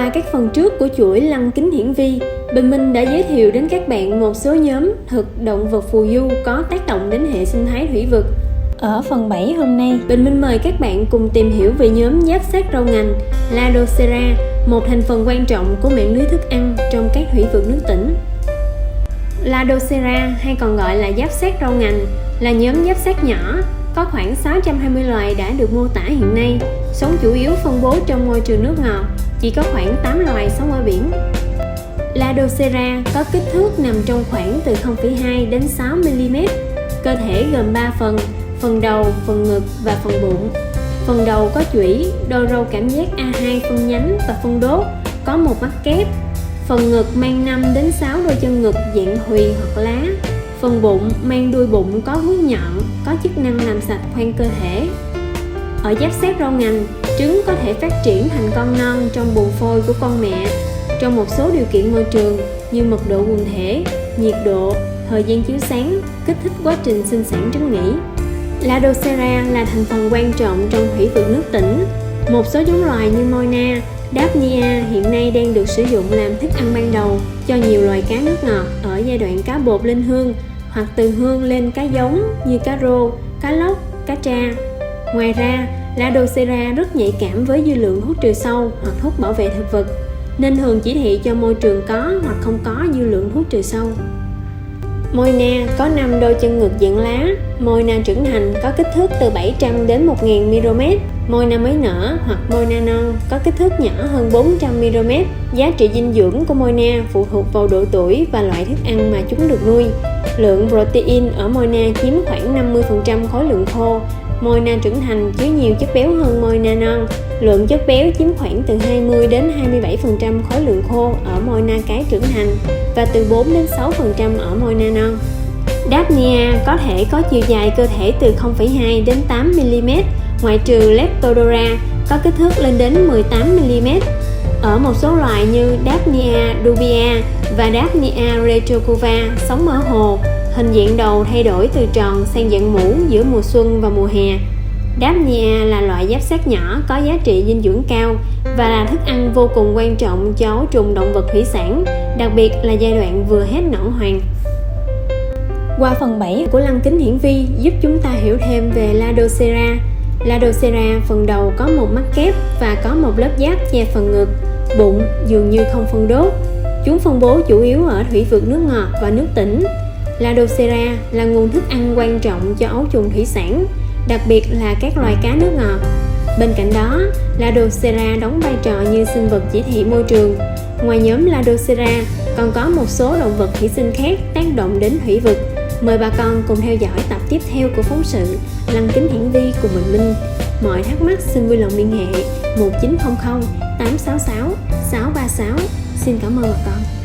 Qua các phần trước của chuỗi lăng kính hiển vi, Bình Minh đã giới thiệu đến các bạn một số nhóm thực động vật phù du có tác động đến hệ sinh thái thủy vực. Ở phần 7 hôm nay, Bình Minh mời các bạn cùng tìm hiểu về nhóm giáp xác rau ngành Ladocera, một thành phần quan trọng của mạng lưới thức ăn trong các thủy vực nước tỉnh. Ladocera hay còn gọi là giáp xác rau ngành là nhóm giáp xác nhỏ, có khoảng 620 loài đã được mô tả hiện nay, sống chủ yếu phân bố trong môi trường nước ngọt, chỉ có khoảng 8 loài sống ở biển. Ladocera có kích thước nằm trong khoảng từ 0,2 đến 6 mm. Cơ thể gồm 3 phần đầu, phần ngực và phần bụng. Phần đầu có chủy, đôi râu cảm giác A2 phân nhánh và phân đốt, có một mắt kép. Phần ngực mang 5 đến 6 đôi chân ngực dạng huỳ hoặc lá. Phần bụng mang đuôi bụng có vuốt nhọn, có chức năng làm sạch khoang cơ thể. Ở giáp xác rau ngành, trứng có thể phát triển thành con non trong buồng phôi của con mẹ trong một số điều kiện môi trường như mật độ quần thể, nhiệt độ, thời gian chiếu sáng, kích thích quá trình sinh sản trứng nhỉ. Ladocera là thành phần quan trọng trong thủy vực nước tỉnh. Một số giống loài như Moina, Daphnia hiện nay đang được sử dụng làm thức ăn ban đầu cho nhiều loài cá nước ngọt ở giai đoạn cá bột lên hương hoặc từ hương lên cá giống như cá rô, cá lóc, cá tra. Ngoài ra, Ladocera rất nhạy cảm với dư lượng thuốc trừ sâu hoặc thuốc bảo vệ thực vật, nên thường chỉ thị cho môi trường có hoặc không có dư lượng thuốc trừ sâu. Moina có 5 đôi chân ngực dạng lá. Moina trưởng thành có kích thước từ 700 đến 1000 mm. Moina mới nở hoặc Moina non có kích thước nhỏ hơn 400 mm. Giá trị dinh dưỡng của Moina phụ thuộc vào độ tuổi và loại thức ăn mà chúng được nuôi. Lượng protein ở Moina chiếm khoảng 50% khối lượng khô. Moina trưởng thành chứa nhiều chất béo hơn Moina non. Lượng chất béo chiếm khoảng từ 20 đến 27% khối lượng khô ở Moina cái trưởng thành và từ 4 đến 6% ở Moina non. Daphnia có thể có chiều dài cơ thể từ 0,2 đến 8 mm, ngoại trừ Leptodora có kích thước lên đến 18 mm. Ở một số loài như Daphnia dubia và Daphnia retrocurva sống ở hồ, hình dạng đầu thay đổi từ tròn sang dạng mũ giữa mùa xuân và mùa hè. Daphnia là loại giáp xác nhỏ có giá trị dinh dưỡng cao và là thức ăn vô cùng quan trọng cho ấu trùng động vật thủy sản, đặc biệt là giai đoạn vừa hết nở hoàng. Qua phần 7 của lăng kính hiển vi giúp chúng ta hiểu thêm về Ladocera. Ladocera phần đầu có một mắt kép và có một lớp giáp che phần ngực, bụng dường như không phân đốt. Chúng phân bố chủ yếu ở thủy vực nước ngọt và nước tỉnh. Ladocera là nguồn thức ăn quan trọng cho ấu trùng thủy sản, đặc biệt là các loài cá nước ngọt. Bên cạnh đó, Ladocera đóng vai trò như sinh vật chỉ thị môi trường. Ngoài nhóm Ladocera, còn có một số động vật thủy sinh khác tác động đến thủy vực. Mời bà con cùng theo dõi tập tiếp theo của phóng sự Lăng kính hiển vi cùng Bình Minh. Mọi thắc mắc xin vui lòng liên hệ 1900 866 636. Xin cảm ơn bà con.